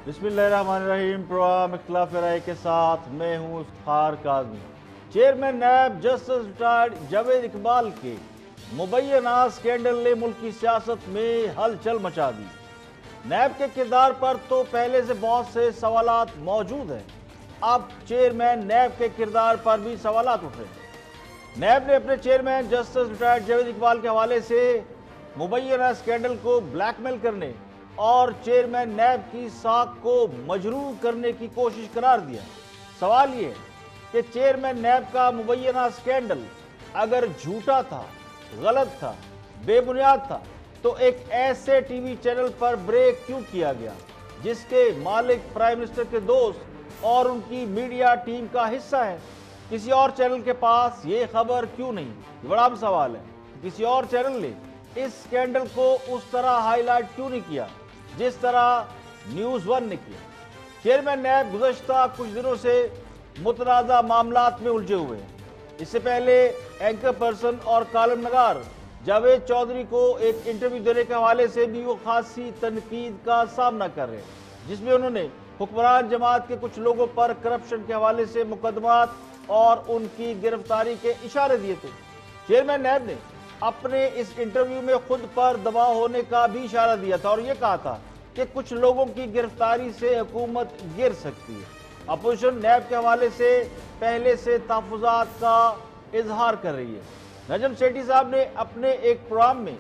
بسم اللہ الرحمن الرحیم۔ پروگرام اختلاف رائے کے ساتھ میں ہوں Iftikhar Kazmi. Chairman NAB justice retired Javed Iqbal کے مبینہ سکینڈل نے ملکی سیاست میں ہلچل مچا دی۔ نیب کے کردار پر تو پہلے سے بہت سے سوالات موجود ہیں، اب چیئرمین نیب کے کردار پر بھی سوالات اٹھ رہے ہیں۔ نیب نے اپنے chairman justice retired Javed Iqbal کے حوالے سے مبینہ سکینڈل کو بلیک میل کرنے اور چیئرمین نیب کی ساکھ کو مجروح کرنے کی کوشش قرار دیا۔ سوال یہ ہے کہ چیئرمین نیب کا مبینہ سکینڈل اگر جھوٹا تھا، غلط تھا، بے بنیاد تھا تو ایک ایسے ٹی وی چینل پر بریک کیوں کیا گیا جس کے مالک پرائم منسٹر کے دوست اور ان کی میڈیا ٹیم کا حصہ ہے؟ کسی اور چینل کے پاس یہ خبر کیوں نہیں؟ یہ بڑا اہم سوال ہے۔ کسی اور چینل نے اس سکینڈل کو اس طرح ہائی لائٹ کیوں نہیں کیا جس طرح نیوز ون نے کیا؟ چیئرمین نیب گزشتہ کچھ دنوں سے متنازع معاملات میں الجھے ہوئے ہیں۔ اس سے پہلے اینکر پرسن اور کالم نگار جاوید چودھری کو ایک انٹرویو دینے کے حوالے سے بھی وہ خاصی تنقید کا سامنا کر رہے ہیں، جس میں انہوں نے حکمران جماعت کے کچھ لوگوں پر کرپشن کے حوالے سے مقدمات اور ان کی گرفتاری کے اشارے دیے تھے۔ چیئرمین نیب نے اپنے اس انٹرویو میں خود پر دباؤ ہونے کا بھی اشارہ دیا تھا اور یہ کہا تھا کہ کچھ لوگوں کی گرفتاری سے حکومت گر سکتی ہے۔ اپوزیشن نیب کے حوالے سے پہلے سے تحفظات کا اظہار کر رہی ہے۔ نجم سیٹھی صاحب نے اپنے ایک پروگرام میں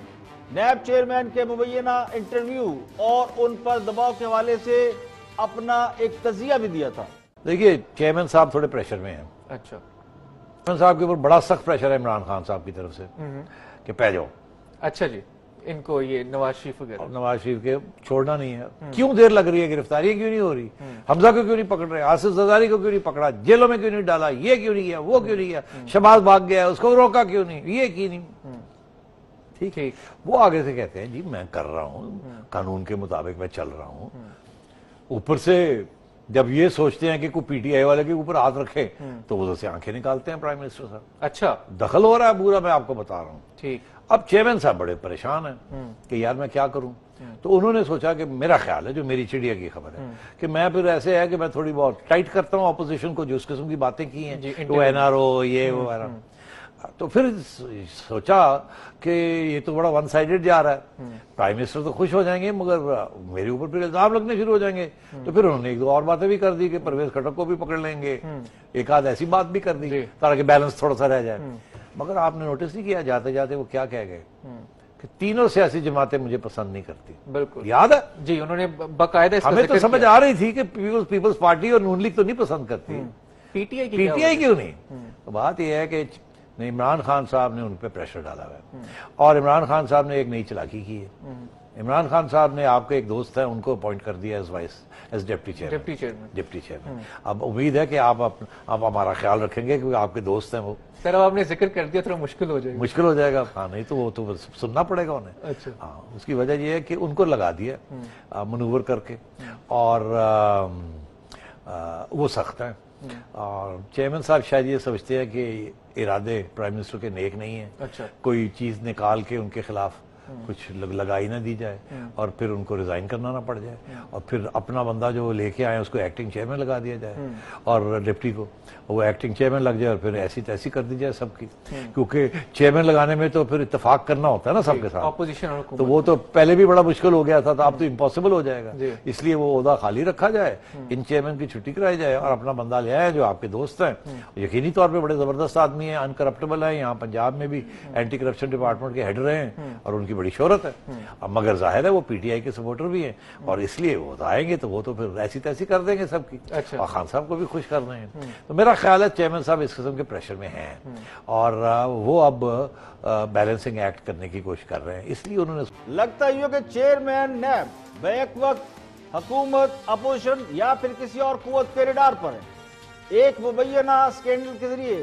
نیب چیئرمین کے مبینہ انٹرویو اور ان پر دباؤ کے حوالے سے اپنا ایک تجزیہ بھی دیا تھا۔ دیکھیے، چیئرمین صاحب تھوڑے پریشر میں ہیں۔ اچھا، چیئرمین صاحب کے اوپر بڑا سخت پریشر ہے عمران خان صاحب کی طرف سے کہ پہ جاؤ۔ اچھا جی، ان کو یہ نواز شریف وغیرہ نواز شریف کے چھوڑنا نہیں ہے۔ کیوں دیر لگ رہی ہے؟ گرفتاری کیوں نہیں ہو رہی؟ حمزہ کو کیوں نہیں پکڑ رہے؟ آصف زرداری کو کیوں نہیں پکڑا؟ جیلوں میں کیوں نہیں ڈالا؟ یہ کیوں نہیں کیا؟ وہ کیوں نہیں کیا؟ شہباز بھاگ گیا، اس کو روکا کیوں نہیں؟ یہ کی نہیں؟ ٹھیک ہے، وہ آگے سے کہتے ہیں جی میں کر رہا ہوں، قانون کے مطابق میں چل رہا ہوں۔ اوپر سے جب یہ سوچتے ہیں کہ کوئی پی ٹی آئی والے کے اوپر ہاتھ رکھے تو ادھر سے آنکھیں نکالتے ہیں پرائم منسٹر صاحب۔ اچھا، دخل ہو رہا ہے پورا، میں آپ کو بتا رہا ہوں۔ ٹھیک۔ اب چیئرمین صاحب بڑے پریشان ہیں کہ یار میں کیا کروں، تو انہوں نے سوچا کہ میرا خیال ہے، جو میری چڑیا کی خبر ہے، کہ میں پھر ایسے ہے کہ میں تھوڑی بہت ٹائٹ کرتا ہوں اپوزیشن کو جو اس قسم کی باتیں کی ہیں، وہ این آر او یہ وغیرہ۔ تو پھر سوچا کہ یہ تو بڑا ون سائیڈڈ جا رہا ہے، پرائم منسٹر تو خوش ہو جائیں گے مگر میرے اوپر پھر الزام لگنے شروع ہو جائیں گے۔ تو پھر انہوں نے ایک دو اور باتیں بھی کر دی کہ پرویز خٹک کو بھی پکڑ لیں گے، ایک آدھ ایسی بات بھی کر دی تاکہ بیلنس تھوڑا سا رہ جائے۔ مگر آپ نے نوٹس نہیں کیا جاتے جاتے وہ کیا کہہ گئے کہ تینوں سیاسی جماعتیں مجھے پسند نہیں کرتی۔ بالکل یاد ہے جی، انہوں نے باقاعدہ ہمیں تو سمجھ آ رہی تھی کہ پیپلز پارٹی اور نون لیگ تو نہیں پسند کرتی، P T I P T I کیوں نہیں؟ تو بات یہ ہے کہ عمران خان صاحب نے ان پہ پریشر ڈالا ہوا ہے اور عمران خان صاحب نے ایک نئی چلاکی کی ہے۔ عمران خان صاحب نے آپ کے ایک دوست ہیں ان کو اپوائنٹ کر دیا ایز ڈپٹی چیئرمین۔ اب امید ہے کہ آپ ہمارا خیال رکھیں گے کیونکہ آپ کے دوست ہیں وہ۔ سر اب آپ نے ذکر کر دیا، تھوڑا مشکل ہو جائے گا۔ ہاں نہیں تو وہ تو سننا پڑے گا انہیں۔ اچھا، ہاں، اس کی وجہ یہ ہے کہ ان کو لگا دیا منور کر کے، اور وہ سخت ہیں۔ اور چیئرمین صاحب شاید یہ سمجھتے ہیں کہ ارادے پرائم منسٹر کے نیک نہیں ہیں، اچھا، کوئی چیز نکال کے ان کے خلاف کچھ لگائی نہ دی جائے اور پھر ان کو ریزائن کرنا نہ پڑ جائے، اور پھر اپنا بندہ جو لے کے آئے اس کو ایکٹنگ چیئرمین لگا دیا جائے اور ڈپٹی کو وہ ایکٹنگ چیئرمین لگ جائے اور پھر ایسی تیسی کر دی جائے سب کی، کیونکہ چیئرمین لگانے میں تو پھر اتفاق کرنا ہوتا ہے نا سب کے ساتھ، اپوزیشن اور تو وہ تو پہلے بھی بڑا مشکل ہو گیا تھا، تو اب تو امپاسبل ہو جائے گا۔ اس لیے وہ عہدہ خالی رکھا جائے، ان چیئرمین کی چھٹی کرائی جائے اور اپنا بندہ لے آئے جو آپ کے دوست ہیں، یقینی طور پہ بڑے زبردست آدمی ہیں، انکرپٹیبل ہیں، یہاں پنجاب میں بھی اینٹی کرپشن ڈپارٹمنٹ کے ہیڈ رہے ہیں اور ان کی بڑی شہرت ہے۔ اب مگر ظاہر ہے وہ پی ٹی آئی کے سپورٹر بھی ہیں اور اس لیے وہ آئیں گے تو وہ تو پھر ایسی تیسی کر دیں گے سب کی، اور خان صاحب کو بھی خوش کر رہے ہیں۔ تو میرا خیال ہے چیئرمین صاحب اس قسم کے پریشر میں ہیں اور وہ اب بیلنسنگ ایکٹ کرنے کی کوشش کر رہے ہیں، اس لیے انہوں نے لگتا ہے کہ چیئرمین نیب بیک وقت حکومت، اپوزیشن یا پھر کسی اور قوت کے ریڈار پر ہے۔ ایک مبینہ سکینڈل کے ذریعے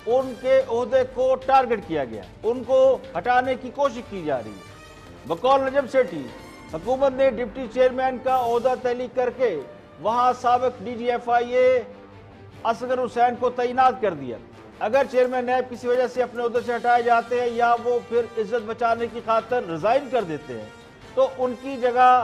ان کے عہدے کو ٹارگٹ کیا گیا، ان کو ہٹانے کی کوشش کی جا رہی ہے۔ بقول نجم سیٹھی، حکومت نے ڈپٹی چیئرمین کا عہدہ تحلیق کر کے وہاں سابق ڈی جی ایف آئی اے اصغر حسین کو تعینات کر دیا۔ اگر چیئرمین نیب کسی وجہ سے اپنے عہدے سے ہٹائے جاتے ہیں یا وہ پھر عزت بچانے کی خاطر ریزائن کر دیتے ہیں تو ان کی جگہ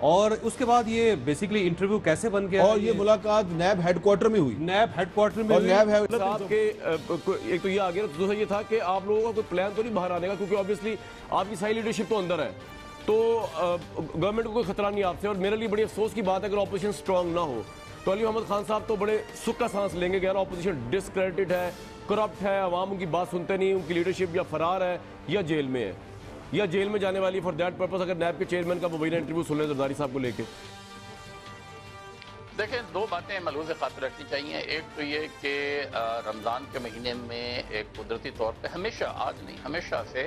اور اس کے بعد یہ بیسیکلی انٹرویو کیسے بن گیا؟ اور یہ ملاقات نیب ہیڈ کوارٹر میں ہوئی، نیب ہیڈ کوارٹر میں ہوئی. آپ کے ایک تو یہ آ گیا، دوسرا یہ تھا کہ آپ لوگوں کا کوئی پلان تو نہیں باہر آنے کا، کیونکہ آبویسلی آپ کی ساری لیڈرشپ تو اندر ہے، تو گورنمنٹ کو کوئی خطرہ نہیں آپ سے. اور میرے لیے بڑی افسوس کی بات ہے اگر اپوزیشن اسٹرانگ نہ ہو تو علی محمد خان صاحب تو بڑے سکھ کا سانس لیں گے کہ یار اپوزیشن ڈسکریڈٹڈ ہے، کرپٹ ہے، عوام ان کی بات سنتے نہیں، ان کی لیڈرشپ یا فرار ہے یا جیل میں ہے یا جیل میں جانے والی. فار دیٹ پرپز اگر نیب کے چیئرمین کا مبینہ انٹرویو سن لیں زرداری صاحب کو لے کے. دیکھیں دو باتیں ملحوظ خاطر رکھنی چاہیے. ایک تو یہ کہ رمضان کے مہینے میں ایک قدرتی طور پہ ہمیشہ، آج نہیں ہمیشہ سے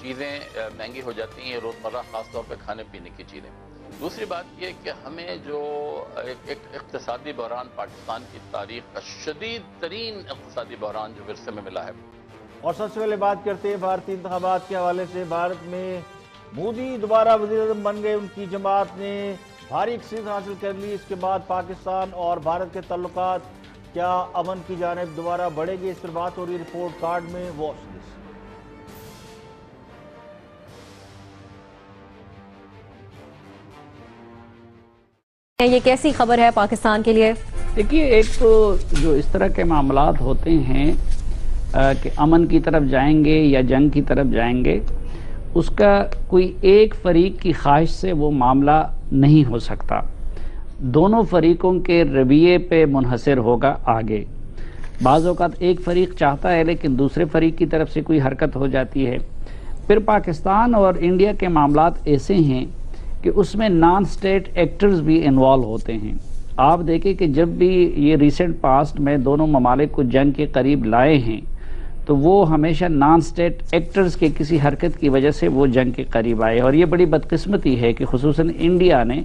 چیزیں مہنگی ہو جاتی ہیں روزمرہ، خاص طور پہ کھانے پینے کی چیزیں. دوسری بات یہ کہ ہمیں جو ایک اقتصادی بحران پاکستان کی تاریخ کا شدید ترین اقتصادی بحران جو ورثے میں ملا ہے. اور سب سے پہلے بات کرتے ہیں بھارتی انتخابات کے حوالے سے. بھارت میں مودی دوبارہ وزیر اعظم بن گئے، ان کی جماعت نے بھاری اکثریت حاصل کر لی. اس کے بعد پاکستان اور بھارت کے تعلقات کیا امن کی جانب دوبارہ بڑھے گی؟ اس پر بات ہو رہی رپورٹ کارڈ میں. Watch this. یہ کیسی خبر ہے پاکستان کے لیے؟ دیکھیے ایک تو جو اس طرح کے معاملات ہوتے ہیں کہ امن کی طرف جائیں گے یا جنگ کی طرف جائیں گے، اس کا کوئی ایک فریق کی خواہش سے وہ معاملہ نہیں ہو سکتا. دونوں فریقوں کے رویے پہ منحصر ہوگا آگے. بعض اوقات ایک فریق چاہتا ہے لیکن دوسرے فریق کی طرف سے کوئی حرکت ہو جاتی ہے. پھر پاکستان اور انڈیا کے معاملات ایسے ہیں کہ اس میں نان سٹیٹ ایکٹرز بھی انوالو ہوتے ہیں. آپ دیکھیں کہ جب بھی یہ ریسنٹ پاسٹ میں دونوں ممالک کو جنگ کے قریب لائے ہیں تو وہ ہمیشہ نان سٹیٹ ایکٹرز کے کسی حرکت کی وجہ سے وہ جنگ کے قریب آئے. اور یہ بڑی بدقسمتی ہے کہ خصوصاً انڈیا نے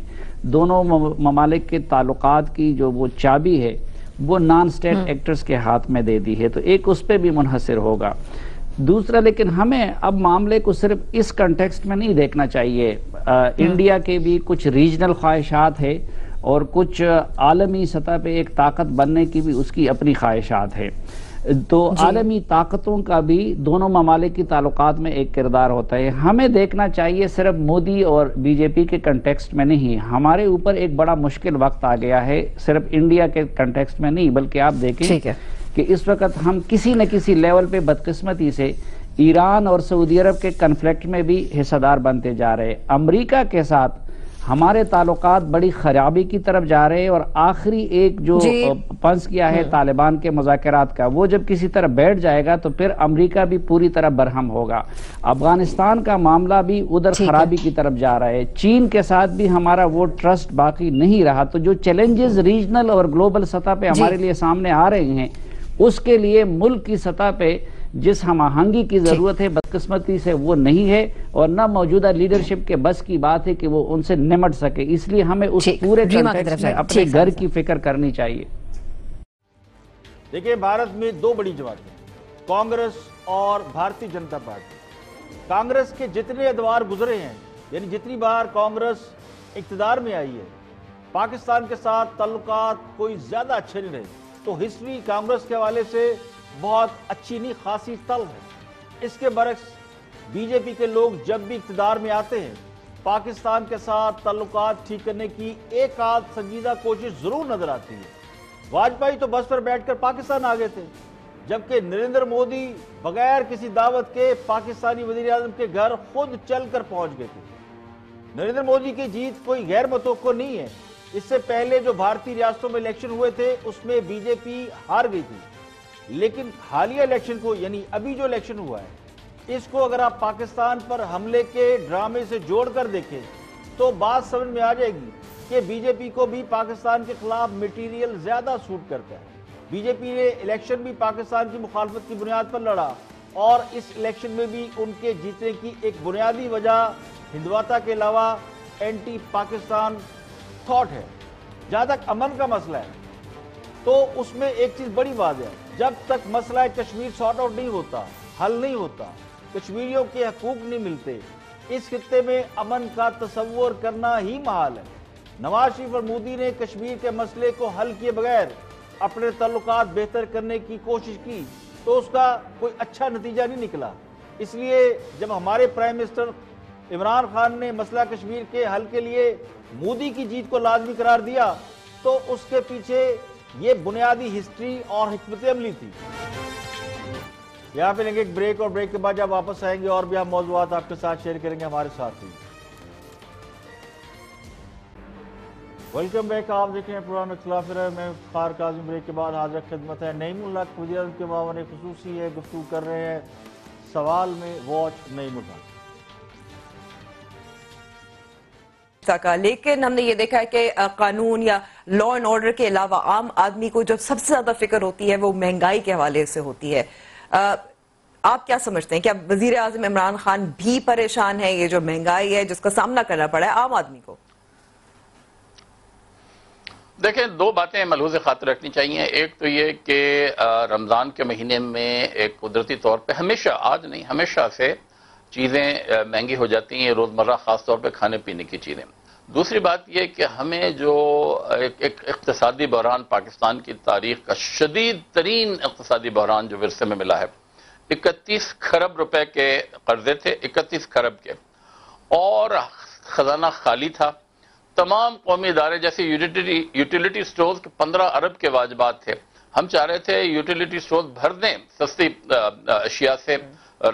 دونوں ممالک کے تعلقات کی جو وہ چابی ہے وہ نان سٹیٹ ایکٹرز کے ہاتھ میں دے دی ہے. تو ایک اس پہ بھی منحصر ہوگا. دوسرا لیکن ہمیں اب معاملے کو صرف اس کنٹیکسٹ میں نہیں دیکھنا چاہیے. انڈیا کے بھی کچھ ریجنل خواہشات ہے اور کچھ عالمی سطح پہ ایک طاقت بننے کی بھی اس کی اپنی خواہشات ہے. تو عالمی طاقتوں کا بھی دونوں ممالک کی تعلقات میں ایک کردار ہوتا ہے. ہمیں دیکھنا چاہیے صرف مودی اور بی جے پی کے کنٹیکسٹ میں نہیں. ہمارے اوپر ایک بڑا مشکل وقت آ گیا ہے صرف انڈیا کے کنٹیکسٹ میں نہیں، بلکہ آپ دیکھیں کہ اس وقت ہم کسی نہ کسی لیول پہ بدقسمتی سے ایران اور سعودی عرب کے کنفلکٹ میں بھی حصہ دار بنتے جا رہے. امریکہ کے ساتھ ہمارے تعلقات بڑی خرابی کی طرف جا رہے ہیں. اور آخری ایک جو پنس کیا ہے طالبان کے مذاکرات کا، وہ جب کسی طرح بیٹھ جائے گا تو پھر امریکہ بھی پوری طرح برہم ہوگا. افغانستان کا معاملہ بھی ادھر خرابی کی طرف جا رہا ہے. چین کے ساتھ بھی ہمارا وہ ٹرسٹ باقی نہیں رہا. تو جو چیلنجز ریجنل اور گلوبل سطح پہ ہمارے لیے سامنے آ رہے ہیں، اس کے لیے ملک کی سطح پہ جس ہم آہنگی کی ضرورت ہے بدقسمتی سے وہ نہیں ہے، اور نہ موجودہ لیڈرشپ کے بس کی بات ہے کہ وہ ان سے نمٹ سکے. اس لیے ہمیں اس پورے کنٹیکسٹ میں اپنے گھر کی فکر کرنی چاہیے. دیکھیں بھارت میں دو بڑی جماعتیں، کانگریس اور بھارتی جنتا پارٹی. کانگریس کے جتنے ادوار گزرے ہیں، یعنی جتنی بار کانگریس اقتدار میں آئی ہے، پاکستان کے ساتھ تعلقات کوئی زیادہ اچھے نہیں رہے. تو ہسٹری کانگریس کے حوالے سے بہت اچھی نہیں، خاصی تلخ ہے. اس کے برعکس بی جے پی کے لوگ جب بھی اقتدار میں آتے ہیں پاکستان کے ساتھ تعلقات ٹھیک کرنے کی ایک آدھ سنجیدہ کوشش ضرور نظر آتی ہے. واجپئی تو بس پر بیٹھ کر پاکستان آ گئے تھے، جبکہ نریندر مودی بغیر کسی دعوت کے پاکستانی وزیر اعظم کے گھر خود چل کر پہنچ گئے تھے. نریندر مودی کی جیت کوئی غیر متوقع نہیں ہے. اس سے پہلے جو بھارتی ریاستوں میں الیکشن ہوئے تھے اس میں بی جے پی ہار گئی تھی، لیکن حالیہ الیکشن کو، یعنی ابھی جو الیکشن ہوا ہے، اس کو اگر آپ پاکستان پر حملے کے ڈرامے سے جوڑ کر دیکھیں تو بات سمجھ میں آ جائے گی کہ بی جے پی کو بھی پاکستان کے خلاف میٹیریل زیادہ سوٹ کرتا ہے. بی جے پی نے الیکشن بھی پاکستان کی مخالفت کی بنیاد پر لڑا، اور اس الیکشن میں بھی ان کے جیتنے کی ایک بنیادی وجہ ہندوتا کے علاوہ اینٹی پاکستان تھاٹ ہے. جہاں تک امن کا مسئلہ ہے تو اس میں ایک چیز بڑی واضح ہے، جب تک مسئلہ کشمیر سارٹ آؤٹ نہیں ہوتا، حل نہیں ہوتا، کشمیریوں کے حقوق نہیں ملتے، اس خطے میں امن کا تصور کرنا ہی محال ہے. نواز شریف اور مودی نے کشمیر کے مسئلے کو حل کیے بغیر اپنے تعلقات بہتر کرنے کی کوشش کی تو اس کا کوئی اچھا نتیجہ نہیں نکلا. اس لیے جب ہمارے پرائم منسٹر عمران خان نے مسئلہ کشمیر کے حل کے لیے مودی کی جیت کو لازمی قرار دیا تو اس کے پیچھے یہ بنیادی ہسٹری اور حکمت عملی تھی۔ یہاں پہ لیں گے ایک بریک، اور بریک کے بعد جب واپس آئیں گے اور بھی ہم موضوعات آپ کے ساتھ شیئر کریں گے، ہمارے ساتھ ہی۔ ویلکم بیک، آپ دیکھ رہے ہیں پروگرام اختلاف رائے، میں افتخار کاظم۔ بریک کے بعد حاضر خدمت ہے نعیم الحق، وزیر اعظم کے معاون خصوصی ہے، گفتگو کر رہے ہیں سوال میں واچ نعیم الحق۔ لیکن ہم نے یہ دیکھا ہے کہ قانون یا لا اینڈ آرڈر کے علاوہ عام آدمی کو جو سب سے زیادہ فکر ہوتی ہے وہ مہنگائی کے حوالے سے ہوتی ہے۔ آپ کیا سمجھتے ہیں، کیا وزیر اعظم عمران خان بھی پریشان ہے یہ جو مہنگائی ہے جس کا سامنا کرنا پڑا ہے عام آدمی کو؟ دیکھیں، دو باتیں ملحوظ خاطر رکھنی چاہیے۔ ایک تو یہ کہ رمضان کے مہینے میں ایک قدرتی طور پہ ہمیشہ، آج نہیں ہمیشہ سے چیزیں مہنگی ہو جاتی ہیں، روزمرہ خاص طور پہ کھانے پینے کی چیزیں۔ دوسری بات یہ کہ ہمیں جو ایک اقتصادی بحران پاکستان کی تاریخ کا شدید ترین اقتصادی بحران جو ورثے میں ملا ہے، 31 خرب روپے کے قرضے تھے، 31 خرب کے، اور خزانہ خالی تھا۔ تمام قومی ادارے جیسے یوٹیلیٹی سٹورز کے 15 ارب کے واجبات تھے، ہم چاہ رہے تھے یوٹیلیٹی سٹورز بھر دیں سستی اشیاء سے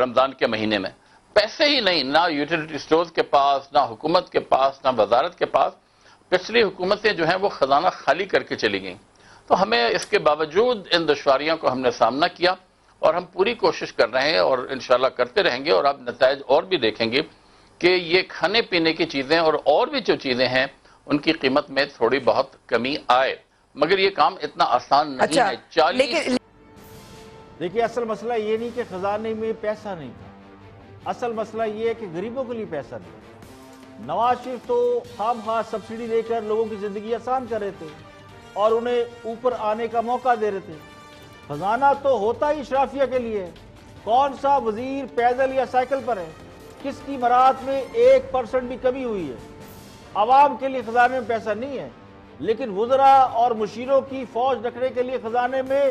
رمضان کے مہینے میں، پیسے ہی نہیں، نہ یوٹیلیٹی سٹورز کے پاس، نہ حکومت کے پاس، نہ وزارت کے پاس۔ پچھلی حکومتیں جو ہیں وہ خزانہ خالی کر کے چلی گئیں، تو ہمیں اس کے باوجود ان دشواریوں کو ہم نے سامنا کیا، اور ہم پوری کوشش کر رہے ہیں اور انشاءاللہ کرتے رہیں گے، اور آپ نتائج اور بھی دیکھیں گے کہ یہ کھانے پینے کی چیزیں اور بھی جو چیزیں ہیں ان کی قیمت میں تھوڑی بہت کمی آئے، مگر یہ کام اتنا آسان نہیں ہے۔ 40 دیکھیے، اصل مسئلہ یہ نہیں کہ خزانے میں پیسہ نہیں تھا، اصل مسئلہ یہ ہے کہ غریبوں کے لیے پیسہ نہیں۔ نواز شریف تو خام خواہ سبسڈی دے کر لوگوں کی زندگی آسان کر رہے تھے اور انہیں اوپر آنے کا موقع دے رہے تھے۔ خزانہ تو ہوتا ہی اشرافیہ کے لیے، کون سا وزیر پیدل یا سائیکل پر ہے، کس کی مراعات میں 1% بھی کمی ہوئی ہے؟ عوام کے لیے خزانے میں پیسہ نہیں ہے، لیکن وزراء اور مشیروں کی فوج رکھنے کے لیے خزانے میں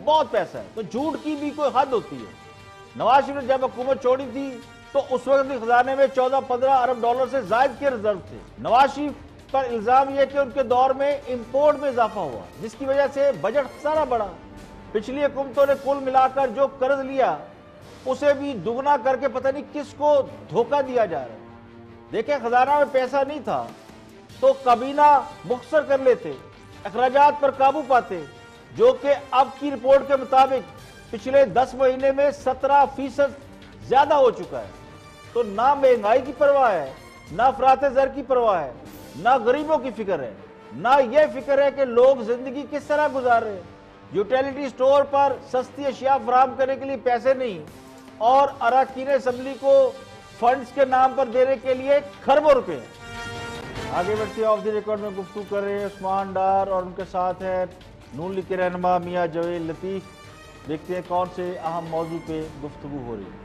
بہت پیسہ ہے۔ تو جھوٹ کی بھی کوئی حد ہوتی ہے۔ نواز شریف نے جب حکومت چھوڑی تھی تو اس وقت بھی خزانے میں 14-15 ارب ڈالر سے زائد کے ریزرو تھے۔ نواز شریف پر الزام یہ کہ ان کے دور میں امپورٹ میں اضافہ ہوا، جس کی وجہ سے بجٹ خسارہ بڑھا۔ پچھلی حکومتوں نے کل ملا کر جو قرض لیا اسے بھی دگنا کر کے پتہ نہیں کس کو دھوکہ دیا جا رہا ہے۔ دیکھیں، خزانہ میں پیسہ نہیں تھا تو کابینہ مختصر کر لیتے، اخراجات پر قابو پاتے، جو کہ اب کی رپورٹ کے مطابق پچھلے 10 مہینے میں 17% زیادہ ہو چکا ہے۔ تو نہ مہنگائی کی پرواہ ہے، نہ افراط زر کی پرواہ ہے، نہ غریبوں کی فکر ہے، نہ یہ فکر ہے کہ لوگ زندگی کس طرح گزار رہے ہیں۔ یوٹیلیٹی سٹور پر سستی اشیاء فراہم کرنے کے لیے پیسے نہیں، اور اراکین اسمبلی کو فنڈز کے نام پر دینے کے لیے کھربوں روپے ہیں۔ آگے بڑھتے آف دی ریکارڈ میں گفتگو کر رہے ہیں عثمان ڈار، اور ان کے ساتھ ہے نون لیگ کے رہنما میاں جویل لطیف۔ دیکھتے ہیں کون سے اہم موضوع پہ گفتگو ہو رہی ہے۔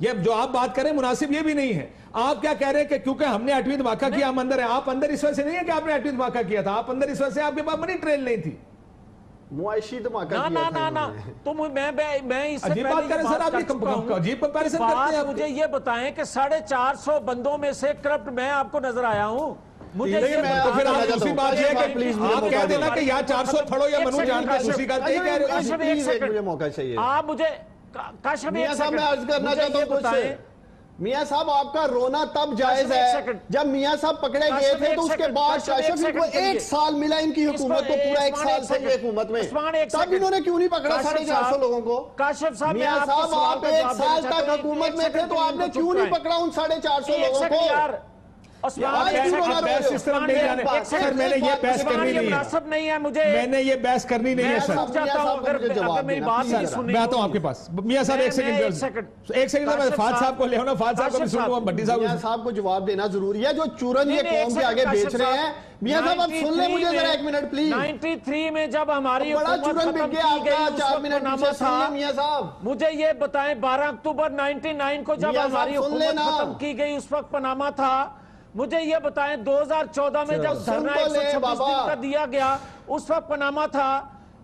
یہ جو آپ بات کریں مناسب یہ بھی نہیں ہے۔ آپ کیا کہہ رہے ہیں کہ کیونکہ ہم نے 8ویں دھماکہ کیا ہم اندر ہیں؟ آپ اندر اس وجہ سے نہیں ہے کہ آپ نے 8ویں دھماکہ کیا تھا، آپ اندر اس وجہ سے آپ کے پاس منی ٹریل نہیں تھی، معاشی دھماکہ کیا تھا۔ نا تم میں اس سے عجیب بات کریں سر، آپ یہ عجیب کمپیریزن کرتے ہیں۔ مجھے یہ بتائیں کہ 450 بندوں میں سے کرپٹ میں آپ کو نظر آیا ہوں؟ مجھے تو پھر آپ دوسری بات یہ ہے کہ آپ کہہ دینا کہ یا 400 پھڑو یا منو جان کے دوسری بات یہ کہہ رہے ہو۔ موقع چاہیے آپ مجھے کاشف میاں صاحب میں عرض کرنا چاہتا ہوں کچھ۔ میاں صاحب آپ کا رونا تب جائز ہے جب میاں صاحب پکڑے گئے تھے تو اس کے بعد کاشف کو 1 سال ملا ان کی حکومت کو، پورا 1 سال سے یہ حکومت میں، تب انہوں نے کیوں نہیں پکڑا 450 لوگوں کو؟ میاں صاحب آپ 1 سال تک حکومت میں تھے تو آپ نے کیوں نہیں پکڑا ان 450 لوگوں کو؟ میں نے یہ بحث کرنی نہیں ہے، میں نے یہ بحث کرنی نہیں ہے سر۔ میں آتا ہوں آپ کے پاس۔ میاں صاحب ایک سیکنڈ میں فات صاحب کو لے ہونا، فات صاحب کو بھی سن لوں، بھٹی صاحب میاں صاحب کو جواب دینا ضروری ہے۔ جو چورن یہ قوم کے آگے بیچ رہے ہیں، میاں صاحب آپ سن لیں مجھے ذرا 1 منٹ پلیز۔ 93 میں جب ہماری بڑا چورن بک گیا آپ کا، 4 منٹ پیچھے سن لیں میاں صاحب۔ مجھے یہ بتائیں 12 اکتوبر 99 کو جب ہماری حکومت ختم کی گئی اس وقت پاناما تھا۔ مجھے یہ بتائیں 2014 میں جب دھرنا 126 دن کا دیا گیا اس وقت پاناما تھا۔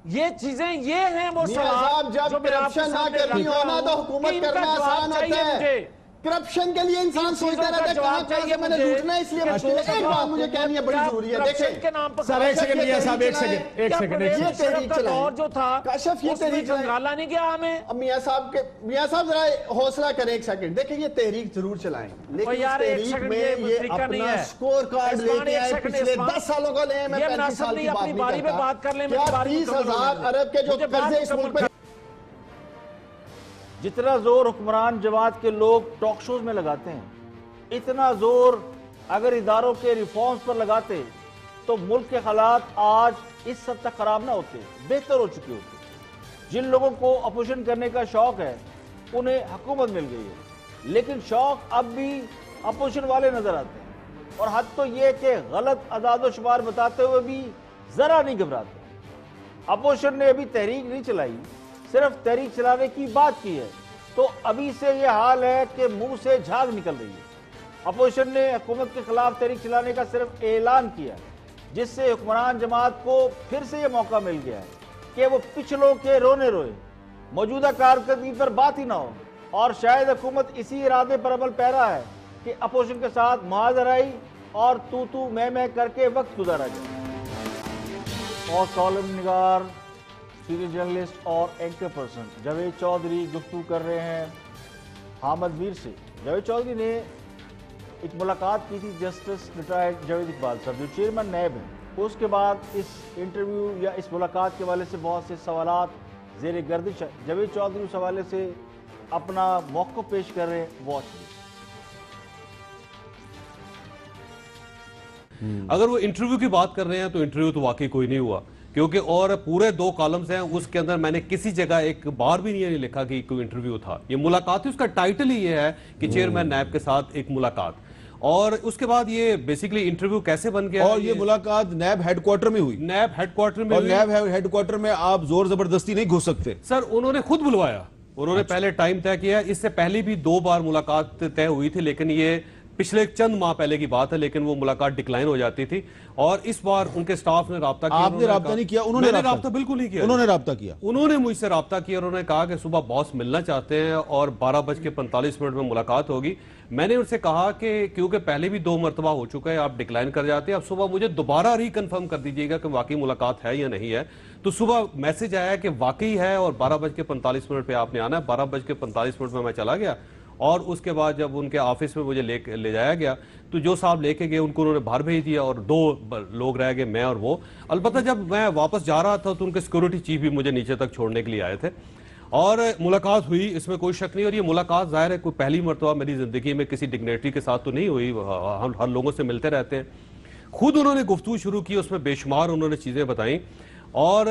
یہ چیزیں یہ ہیں وہ سوال جب کرپشن نہ کرنی ہونا تو حکومت کرنا آسان ہوتا ہے. کرپشن کے لیے انسان سوچتا رہتا ہے کہاں سے میں نے لوٹنا ہے, اس لیے ایک بات مجھے کہنی ہے بڑی ضروری ہے. دیکھیں سر ایک سیکنڈ میاں صاحب, ایک سیکنڈ یہ تحریک دور جو تھا کاشف, یہ تحریک جنگالہ نہیں گیا ہمیں. میاں صاحب ذرا حوصلہ کریں ایک سیکنڈ. دیکھیں یہ تحریک ضرور چلائیں لیکن اس تحریک میں یہ اپنا سکور کارڈ لے کے آئے پچھلے 10 سالوں کا لے. میں 35 سال کی بات نہیں کرتا. کیا 30,000 ارب کے جو قرضے اس ملک پہ, جتنا زور حکمران جماعت کے لوگ ٹاک شوز میں لگاتے ہیں, اتنا زور اگر اداروں کے ریفارمز پر لگاتے تو ملک کے حالات آج اس حد تک خراب نہ ہوتے, بہتر ہو چکے ہوتے. جن لوگوں کو اپوزیشن کرنے کا شوق ہے انہیں حکومت مل گئی ہے, لیکن شوق اب بھی اپوزیشن والے نظر آتے ہیں, اور حد تو یہ کہ غلط اعداد و شمار بتاتے ہوئے بھی ذرا نہیں گھبراتے. اپوزیشن نے ابھی تحریک نہیں چلائی, صرف تحریک چلانے کی بات کی ہے, تو ابھی سے یہ حال ہے کہ منہ سے جھاگ نکل رہی ہے. اپوزیشن نے حکومت کے خلاف تحریک چلانے کا صرف اعلان کیا, جس سے حکمران جماعت کو پھر سے یہ موقع مل گیا ہے کہ وہ پچھلوں کے رونے روئے, موجودہ کارکردگی پر بات ہی نہ ہو, اور شاید حکومت اسی ارادے پر عمل پیرا ہے کہ اپوزیشن کے ساتھ معاذرائی اور تو میں کر کے وقت گزارا جائے. اور کالم نگار, سیریل جرنلسٹ اور اینکر پرسن جاوید چودھری گفتگو کر رہے ہیں حامد میر سے. جاوید چودھری نے ایک ملاقات کی تھی جسٹس ریٹائرڈ جاوید اقبال صاحب جو چیئرمین نیب ہیں. اس کے بعد اس انٹرویو یا اس ملاقات کے حوالے سے بہت سے سوالات زیر گردش ہے. جاوید چودھری اس حوالے سے اپنا موقف پیش کر رہے ہیں, واچ لیجیے. اگر وہ انٹرویو کی بات کر رہے ہیں تو انٹرویو تو واقعی کوئی نہیں ہوا, کیونکہ اور پورے 2 کالمز ہیں, اس کے اندر میں نے کسی جگہ ایک بار بھی نہیں لکھا کہ کوئی انٹرویو تھا. یہ ملاقات, اس کا ٹائٹل ہی یہ ہے کہ چیئرمین نیب کے ساتھ ایک ملاقات, اور اس کے بعد یہ بیسیکلی انٹرویو کیسے بن گیا. اور یہ ملاقات نیب ہیڈ کوارٹر میں ہوئی. نیب ہیڈ کوارٹر میں, اور نیب ہیڈ کوارٹر میں آپ زور زبردستی نہیں گھس سکتے. سر انہوں نے خود بلوایا, انہوں نے پہلے ٹائم طے کیا. اس سے پہلے بھی 2 بار ملاقات طے ہوئی تھی, لیکن یہ پچھلے چند ماہ پہلے کی بات ہے, لیکن وہ ملاقات ڈکلائن ہو جاتی تھی. اور اس بار ان کے سٹاف نے رابطہ کیا. آپ نے رابطہ نہیں کیا, انہوں نے رابطہ بالکل نہیں کیا. انہوں نے رابطہ کیا, انہوں نے مجھ سے رابطہ کیا, انہوں نے کہا کہ صبح باس ملنا چاہتے ہیں اور 12:45 میں ملاقات ہوگی. میں نے ان سے کہا کہ کیونکہ پہلے بھی 2 مرتبہ ہو چکا ہے, آپ ڈکلائن کر جاتے ہیں, اب صبح مجھے دوبارہ ری کنفرم کر دیجیے گا کہ واقعی ملاقات ہے یا نہیں ہے. تو صبح میسج آیا کہ واقعی ہے اور 12:45 پہ آپ نے آنا ہے. 12:45 میں چلا گیا, اور اس کے بعد جب ان کے آفس میں مجھے لے جایا گیا تو جو صاحب لے کے گئے ان کو انہوں نے باہر بھیج دیا, اور 2 لوگ رہ گئے, میں اور وہ. البتہ جب میں واپس جا رہا تھا تو ان کے سیکورٹی چیف بھی مجھے نیچے تک چھوڑنے کے لیے آئے تھے, اور ملاقات ہوئی, اس میں کوئی شک نہیں. اور یہ ملاقات ظاہر ہے کوئی پہلی مرتبہ میری زندگی میں کسی ڈگنیٹری کے ساتھ تو نہیں ہوئی, ہم ہر لوگوں سے ملتے رہتے ہیں. خود انہوں نے گفتگو شروع کی, اس میں بے شمار انہوں نے چیزیں بتائیں, اور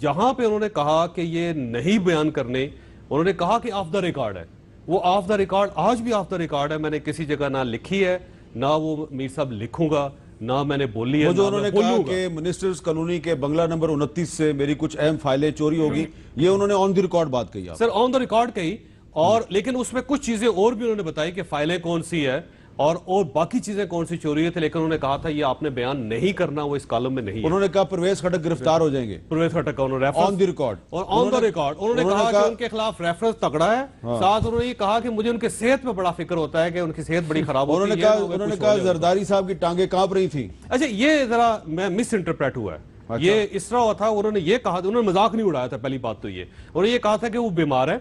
جہاں پہ انہوں نے کہا کہ یہ نہیں بیان کرنے, انہوں نے کہا کہ آف دا ریکارڈ ہے. وہ آف دا ریکارڈ آج بھی آف دا ریکارڈ ہے. میں نے کسی جگہ نہ لکھی ہے, نہ وہ میر صاحب لکھوں گا, نہ میں نے بولی ہے. وہ جو انہوں نے کہا کہ منسٹرز کالونی کے بنگلہ نمبر 29 سے میری کچھ اہم فائلیں چوری ہوگی, یہ انہوں نے آن دی ریکارڈ بات کہی. سر آن دا ریکارڈ کہی, اور لیکن اس میں کچھ چیزیں اور بھی انہوں نے بتائی کہ فائلیں کون سی ہے اور باقی چیزیں کون سی چوری ہوئی تھی, لیکن انہوں نے کہا تھا یہ آپ نے بیان نہیں کرنا, وہ اس کالم میں نہیں ہے. انہوں نے کہا پرویز خٹک گرفتار ہو جائیں گے. پرویز خٹک کا انہوں نے آن دی ریکارڈ, اور آن دا ریکارڈ انہوں نے کہا کہ ان کے خلاف ریفرنس تگڑا ہے. ساتھ انہوں نے یہ کہا کہ مجھے ان کے صحت پہ بڑا فکر ہوتا ہے کہ ان کی صحت بڑی خراب ہوتی ہے. انہوں نے کہا زرداری صاحب کی ٹانگیں کانپ رہی تھیں. اچھا یہ ذرا میں مس انٹرپریٹ ہوا ہے, یہ اس طرح ہوا تھا. انہوں نے یہ کہا, انہوں نے مذاق نہیں اڑایا تھا. پہلی بات تو یہ, انہوں نے یہ کہا تھا کہ وہ بیمار ہے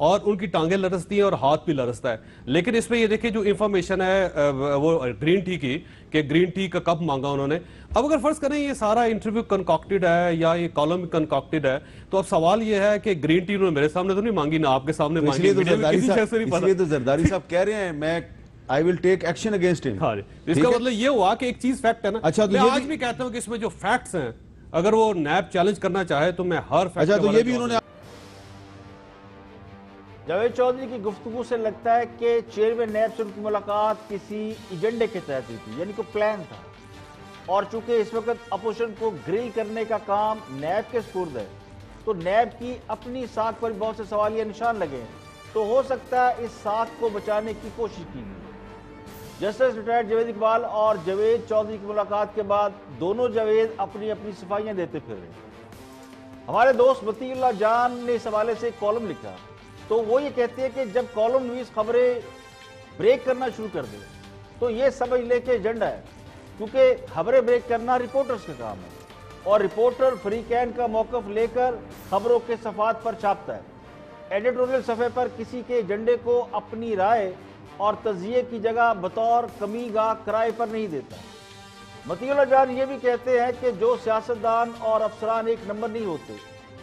اور ان کی ٹانگیں لرزتی ہیں اور ہاتھ بھی لرزتا ہے. لیکن اس میں یہ دیکھیں جو انفارمیشن ہے وہ گرین ٹی کی, کہ گرین ٹی کا کب مانگا انہوں نے. اب اگر فرض کریں یہ سارا انٹرویو کنکاکٹڈ ہے یا یہ کالم کنکاکٹڈ ہے, تو اب سوال یہ ہے کہ گرین ٹی انہوں نے میرے سامنے تو نہیں مانگی, نہ آپ کے سامنے مانگی. اس لیے تو زرداری صاحب کہہ رہے ہیں میں I will take action against him. اس کا مطلب یہ ہوا کہ ایک چیز فیکٹ ہے نا. میں آج بھی کہتا ہوں کہ اس میں جو فیکٹس ہیں, اگر وہ نیب چیلنج کرنا چاہے تو میں ہر فیکٹ. اچھا تو یہ بھی انہوں نے. جاوید چودھری کی گفتگو سے لگتا ہے کہ چیئرمین نیب سے ان کی ملاقات کسی ایجنڈے کے تحت ہوئی تھی, یعنی کوئی پلان تھا. اور چونکہ اس وقت اپوزیشن کو گرل کرنے کا کام نیب کے سپرد ہے, تو نیب کی اپنی ساکھ پر بہت سے سوالیہ نشان لگے ہیں. تو ہو سکتا ہے اس ساکھ کو بچانے کی کوشش کی گئی. جسٹس ریٹائرڈ جاوید اقبال اور جاوید چودھری کی ملاقات کے بعد دونوں جاوید اپنی اپنی صفائیاں دیتے پھر رہے ہیں. ہمارے دوست مطیع اللہ جان نے اس حوالے سے ایک کالم لکھا، تو وہ یہ کہتے ہیں کہ جب کالم نویس خبریں بریک کرنا شروع کر دے تو یہ سمجھ لے کہ ایجنڈا ہے، کیونکہ خبریں بریک کرنا رپورٹرز کا کام ہے اور رپورٹر فریقین کا موقف لے کر خبروں کے صفحات پر چھاپتا ہے، ایڈیٹوریل صفحے پر کسی کے ایجنڈے کو اپنی رائے اور تجزیے کی جگہ بطور کمی گاہ کرائے پر نہیں دیتا۔ مطیع اللہ جان یہ بھی کہتے ہیں کہ جو سیاستدان اور افسران ایک نمبر نہیں ہوتے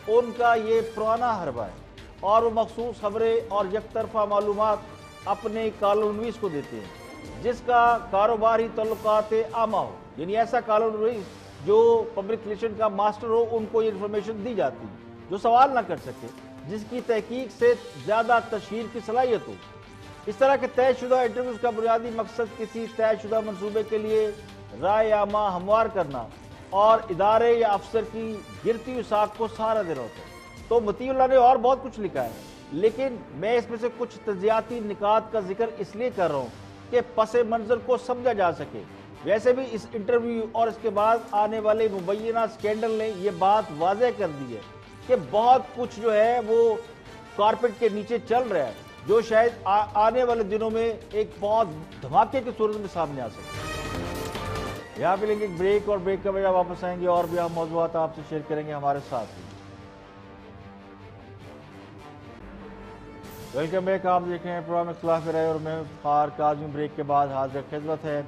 ان کا یہ پرانا حربہ ہے اور وہ مخصوص خبریں اور یک طرفہ معلومات اپنے کالم نویس کو دیتے ہیں جس کا کاروبار ہی تعلقات عامہ ہو، یعنی ایسا کالم نویس جو پبلک ریلیشن کا ماسٹر ہو، ان کو یہ انفارمیشن دی جاتی ہے جو سوال نہ کر سکے، جس کی تحقیق سے زیادہ تشہیر کی صلاحیت ہو۔ اس طرح کے طے شدہ انٹرویوز کا بنیادی مقصد کسی طے شدہ منصوبے کے لیے رائے عامہ ہموار کرنا اور ادارے یا افسر کی گرتی ہوئی ساکھ کو سہارا دینا ہوتا ہے۔ تو مطیع اللہ نے اور بہت کچھ لکھا ہے، لیکن میں اس میں سے کچھ تجزیاتی نکات کا ذکر اس لیے کر رہا ہوں کہ پس منظر کو سمجھا جا سکے۔ ویسے بھی اس انٹرویو اور اس کے بعد آنے والے مبینہ سکینڈل نے یہ بات واضح کر دی ہے کہ بہت کچھ جو ہے وہ کارپٹ کے نیچے چل رہا ہے، جو شاید آنے والے دنوں میں ایک بہت دھماکے کی صورت میں سامنے آ سکے۔ یہاں پہ لیں گے ایک بریک، اور بریک کا بجا واپس آئیں گے اور بھی ہم موضوعات آپ سے شیئر کریں گے ہمارے ساتھ ہی۔ ویلکم بیک، آپ دیکھ رہے ہیں پروگرام اختلاف رائے اور میں افتخار کاظمی۔ بریک کے بعد حاضر خدمت ہے،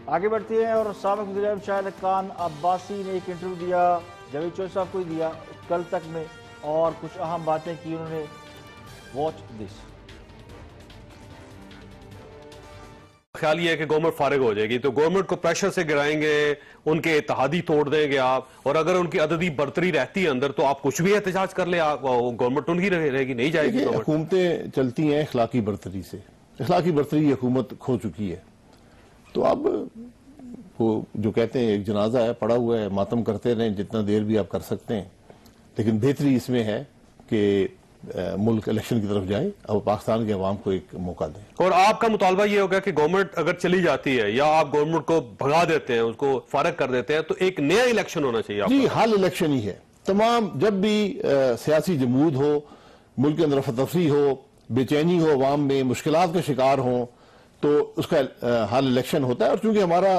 آگے بڑھتے ہیں۔ اور سابق وزیر اعظم شاہد خاقان عباسی نے ایک انٹرویو دیا، جاوید چوہدری صاحب کو ہی دیا کل تک میں، اور کچھ اہم باتیں کی انہوں نے۔ Watch this. خیال یہ ہے کہ گورنمنٹ فارغ ہو جائے گی تو گورنمنٹ کو پریشر سے گرائیں گے، ان کے اتحادی توڑ دیں گے آپ، اور اگر ان کی عددی برتری رہتی ہے اندر تو آپ کچھ بھی احتجاج کر لیں، گورنمنٹ ان کی رہے گی، نہیں جائے گی۔ حکومتیں چلتی ہیں اخلاقی برتری سے، اخلاقی برتری حکومت کھو چکی ہے، تو اب وہ جو کہتے ہیں ایک جنازہ ہے پڑا ہوا ہے، ماتم کرتے رہیں جتنا دیر بھی آپ کر سکتے ہیں، لیکن بہتری اس میں ہے کہ ملک الیکشن کی طرف جائے اور پاکستان کے عوام کو ایک موقع دیں۔ اور آپ کا مطالبہ یہ ہوگا کہ گورنمنٹ اگر چلی جاتی ہے یا آپ گورنمنٹ کو بھگا دیتے ہیں، اس کو فارغ کر دیتے ہیں، تو ایک نیا الیکشن ہونا چاہیے؟ جی، حال الیکشن ہی ہے۔ تمام جب بھی سیاسی جمود ہو، ملک کے اندر افراتفری ہو، بے چینی ہو، عوام میں مشکلات کا شکار ہوں، تو اس کا حال الیکشن ہوتا ہے۔ اور چونکہ ہمارا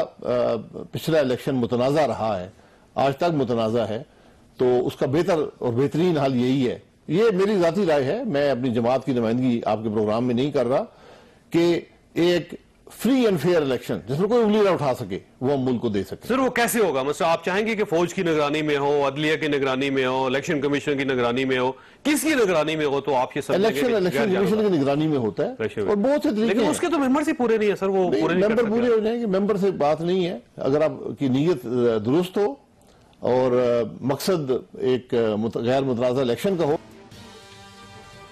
پچھلا الیکشن متنازع رہا ہے، آج تک متنازع ہے، تو اس کا بہتر اور بہترین حل یہی ہے۔ یہ میری ذاتی رائے ہے، میں اپنی جماعت کی نمائندگی آپ کے پروگرام میں نہیں کر رہا، کہ ایک فری اینڈ فیئر الیکشن جس میں کوئی انگلی نہ اٹھا سکے وہ ہم ملک کو دے سکے۔ سر وہ کیسے ہوگا؟ مثلا آپ چاہیں گے کہ فوج کی نگرانی میں ہو، عدلیہ کی نگرانی میں ہو، الیکشن کمیشن کی نگرانی میں ہو، کس کی نگرانی میں ہو؟ تو آپ یہ الیکشن کمیشن کی نگرانی میں ہوتا ہے، اور بہت سے طریقے ہیں، لیکن اس کے تو ممبرز ہی پورے نہیں ہیں سر، وہ پورے نہیں کر سکتے۔ ممبر پورے ہو جائیں گے، ممبر سے بات نہیں ہے، اگر آپ کی نیت درست ہو اور مقصد ایک غیر متنازع الیکشن کا ہو۔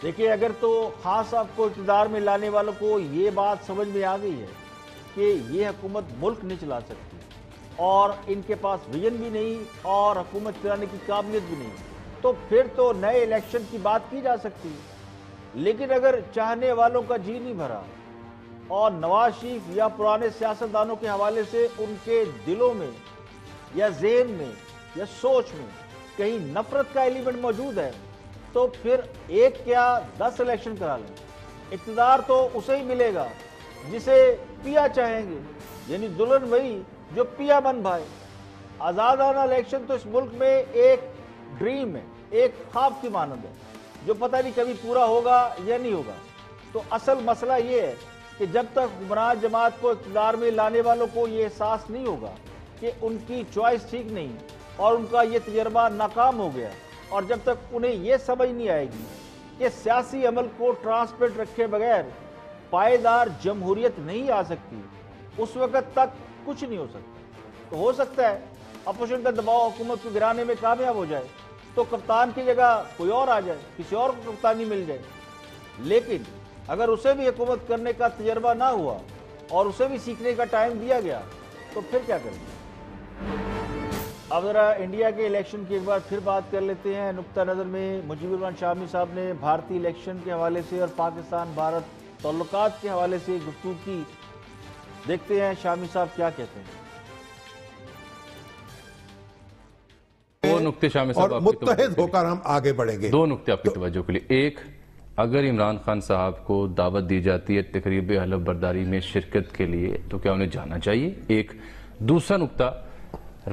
دیکھیے، اگر تو خان صاحب کو اقتدار میں لانے والوں کو یہ بات سمجھ میں آ گئی ہے کہ یہ حکومت ملک نہیں چلا سکتی اور ان کے پاس ویژن بھی نہیں اور حکومت چلانے کی قابلیت بھی نہیں، تو پھر تو نئے الیکشن کی بات کی جا سکتی ہے۔ لیکن اگر چاہنے والوں کا جی نہیں بھرا اور نواز شریف یا پرانے سیاستدانوں کے حوالے سے ان کے دلوں میں یا ذہن میں یا سوچ میں کہیں نفرت کا ایلیمنٹ موجود ہے، تو پھر ایک کیا 10 الیکشن کرا لیں۔ اقتدار تو اسے ہی ملے گا جسے پیا چاہیں گے، یعنی دلہن وہی جو پیا بن بھائے۔ آزادانہ الیکشن تو اس ملک میں ایک ڈریم ہے، ایک خواب کی مانند ہے جو پتہ نہیں کبھی پورا ہوگا یا نہیں ہوگا۔ تو اصل مسئلہ یہ ہے کہ جب تک حکمران جماعت کو اقتدار میں لانے والوں کو یہ احساس نہیں ہوگا کہ ان کی چوائس ٹھیک نہیں اور ان کا یہ تجربہ ناکام ہو گیا، اور جب تک انہیں یہ سمجھ نہیں آئے گی کہ سیاسی عمل کو ٹرانسپیرنٹ رکھے بغیر پائیدار جمہوریت نہیں آ سکتی، اس وقت تک کچھ نہیں ہو سکتا۔ تو ہو سکتا ہے اپوزیشن کا دباؤ حکومت کو گرانے میں کامیاب ہو جائے تو کپتان کی جگہ کوئی اور آ جائے، کسی اور کو کپتانی مل جائے، لیکن اگر اسے بھی حکومت کرنے کا تجربہ نہ ہوا اور اسے بھی سیکھنے کا ٹائم دیا گیا تو پھر کیا کریں گے؟ اب ذرا انڈیا کے الیکشن کی ایک بار پھر بات کر لیتے ہیں۔ نقطہ نظر میں مجیب الرحمان شامی صاحب نے بھارتی الیکشن کے حوالے سے اور پاکستان بھارت تعلقات کے حوالے سے گفتگو کی، دیکھتے ہیں شامی صاحب کیا کہتے ہیں۔ دو نقطے شامل صاحب اور متحد ہو کر ہم آگے بڑھیں گے. دو نقطے آپ کی توجہ کے لیے. ایک، اگر عمران خان صاحب کو دعوت دی جاتی ہے تقریب حلف برداری میں شرکت کے لیے تو کیا انہیں جانا چاہیے؟ ایک. دوسرا نقطہ،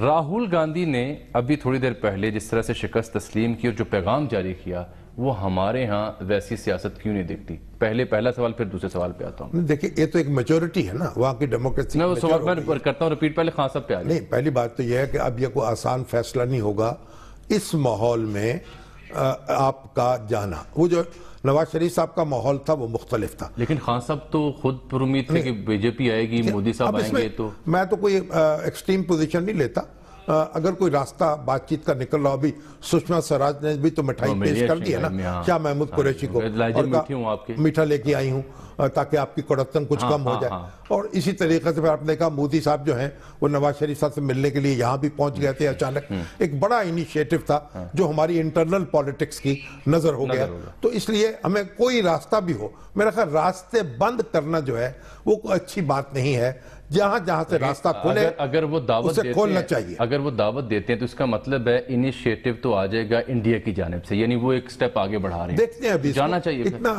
راہل گاندھی نے ابھی تھوڑی دیر پہلے جس طرح سے شکست تسلیم کی اور جو پیغام جاری کیا وہ ہمارے ہاں ویسی سیاست کیوں نہیں دیکھتی؟ پہلا سوال، پھر دوسرے سوال پہ آتا ہوں. دیکھیں یہ تو ایک میجورٹی ہے نا وہاں کی ڈیموکریسی. میں وہ سوال میں کرتا ہوں ریپیٹ، پہلے خان صاحب پہ آ گئے. نہیں، پہلی بات تو یہ ہے کہ اب یہ کوئی آسان فیصلہ نہیں ہوگا اس ماحول میں آپ کا جانا. وہ جو نواز شریف صاحب کا ماحول تھا وہ مختلف تھا. لیکن خان صاحب تو خود پر امید تھے کہ بی جے پی آئے گی، مودی صاحب آئیں گے. تو میں تو کوئی ایکسٹریم پوزیشن نہیں لیتا. اگر کوئی راستہ بات چیت کا نکل رہا بھی، سشما سوراج نے بھی تو مٹھائی پیش کر دی ہے نا شاہ محمود قریشی کو، میٹھا لے کے آئی ہوں تاکہ آپ کی کڑتن کچھ کم ہو جائے. اور اسی طریقے سے پھر آپ نے کہا مودی صاحب جو ہیں وہ نواز شریف صاحب سے ملنے کے لیے یہاں بھی پہنچ گئے تھے اچانک. ایک بڑا انیشیٹو تھا جو ہماری انٹرنل پالیٹکس کی نظر ہو گیا. تو اس لیے ہمیں کوئی راستہ بھی ہو، میرا خیال راستے بند کرنا جو ہے وہ کوئی اچھی بات نہیں ہے. جہاں سے راستہ کھولے اگر وہ دعوت اسے کھولنا چاہیے. اگر وہ دعوت دیتے ہیں تو اس کا مطلب ہے انیشیٹو تو آ جائے گا انڈیا کی جانب سے، یعنی وہ ایک سٹیپ آگے بڑھا رہے ہیں. دیکھتے ہیں ابھی جانا چاہیے اتنا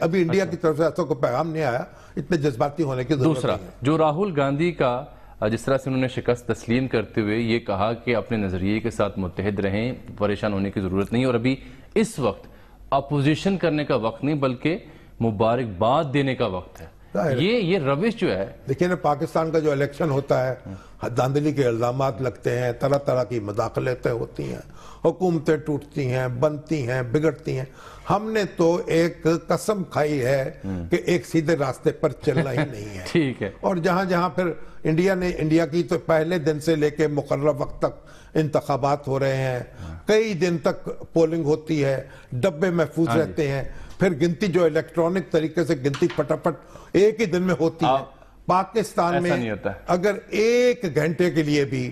ابھی انڈیا کی طرف سے ایسا کوئی پیغام نہیں آیا، اتنے جذباتی ہونے کی ضرورت دوسرا نہیں ہے. جو راہل گاندھی کا جس طرح سے انہوں نے شکست تسلیم کرتے ہوئے یہ کہا کہ اپنے نظریے کے ساتھ متحد رہیں، پریشان ہونے کی ضرورت نہیں، اور ابھی اس وقت اپوزیشن کرنے کا وقت نہیں بلکہ مبارکباد دینے کا وقت ہے. یہ روش جو ہے، دیکھیں نا پاکستان کا جو الیکشن ہوتا ہے دھاندلی کے الزامات لگتے ہیں، طرح طرح کی مداخلتیں ہوتی ہیں، حکومتیں ٹوٹتی ہیں، بنتی ہیں، بگڑتی ہیں. ہم نے تو ایک قسم کھائی ہے کہ ایک سیدھے راستے پر چلنا ہی نہیں ہے. ٹھیک ہے. اور جہاں پھر انڈیا کی تو پہلے دن سے لے کے مقررہ وقت تک انتخابات ہو رہے ہیں، کئی دن تک پولنگ ہوتی ہے، ڈبے محفوظ رہتے ہیں، پھر گنتی جو الیکٹرانک طریقے سے گنتی پٹاپٹ ایک ہی دن میں ہوتی ہے. پاکستان میں اگر ایک گھنٹے کے لیے بھی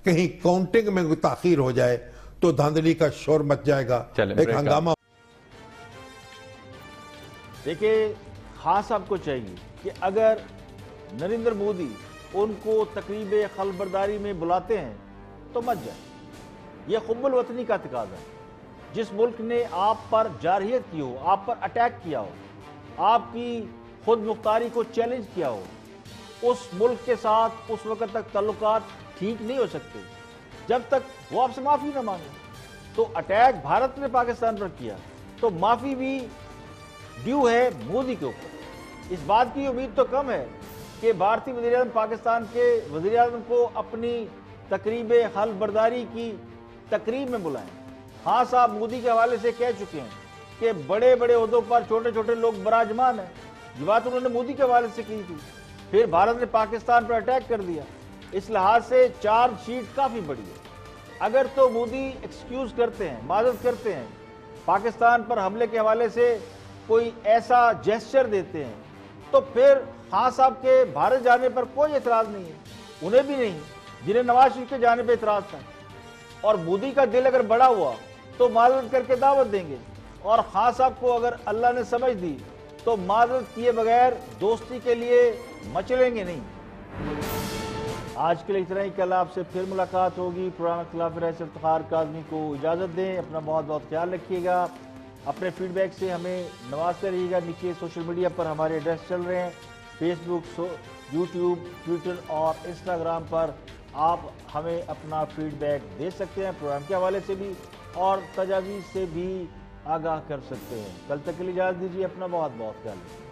کہیں کاؤنٹنگ میں تاخیر ہو جائے تو دھاندلی کا شور مچ جائے گا، ایک ہنگامہ. دیکھیں خان صاحب کو چاہیے کہ اگر نریندر مودی ان کو تقریب خلف برداری میں بلاتے ہیں تو مت جائیں. یہ حب الوطنی کا تقاضا ہے. جس ملک نے آپ پر جارحیت کی ہو، آپ پر اٹیک کیا ہو، آپ کی خود مختاری کو چیلنج کیا ہو، اس ملک کے ساتھ اس وقت تک تعلقات ٹھیک نہیں ہو سکتے جب تک وہ آپ سے معافی نہ مانگے. تو اٹیک بھارت نے پاکستان پر کیا تو معافی بھی ڈیو ہے مودی کے اوپر. اس بات کی امید تو کم ہے کہ بھارتی وزیر اعظم پاکستان کے وزیر اعظم کو اپنی تقریب حلف برداری کی تقریب میں بلائیں. ہاں صاحب مودی کے حوالے سے کہہ چکے ہیں کہ بڑے بڑے عہدوں پر چھوٹے چھوٹے لوگ براجمان ہیں. یہ بات انہوں نے مودی کے حوالے سے کی تھی. پھر بھارت نے پاکستان پر اٹیک کر دیا. اس لحاظ سے چارج شیٹ کافی بڑی ہے. اگر تو مودی ایکسکیوز کرتے ہیں، معذرت کرتے ہیں، پاکستان پر حملے کے حوالے سے کوئی ایسا جیسچر دیتے ہیں تو پھر خان صاحب کے بھارت جانے پر کوئی اعتراض نہیں ہے. انہیں بھی نہیں جنہیں نواز شریف کے جانے پہ اعتراض تھا. اور مودی کا دل اگر بڑا ہوا تو معذرت کر کے دعوت دیں گے، اور خان صاحب کو اگر اللہ نے سمجھ دی تو معذرت کیے بغیر دوستی کے لیے مچلیں گے نہیں. آج کے لیے اتنا ہی. کل آپ سے پھر ملاقات ہوگی. پروگرام خلاف رائے سے افتخار کاظمی کو اجازت دیں. اپنا بہت بہت خیال رکھیے گا. اپنے فیڈ بیک سے ہمیں نوازتے رہیے گا. نیچے سوشل میڈیا پر ہمارے ایڈریس چل رہے ہیں، فیس بک، یوٹیوب، ٹویٹر اور انسٹاگرام پر آپ ہمیں اپنا فیڈ بیک دے سکتے ہیں، پروگرام کے حوالے سے بھی اور تجاویز سے بھی آگاہ کر سکتے ہیں. کل تک کے لیے اجازت دیجیے. اپنا بہت بہت خیال رکھیے.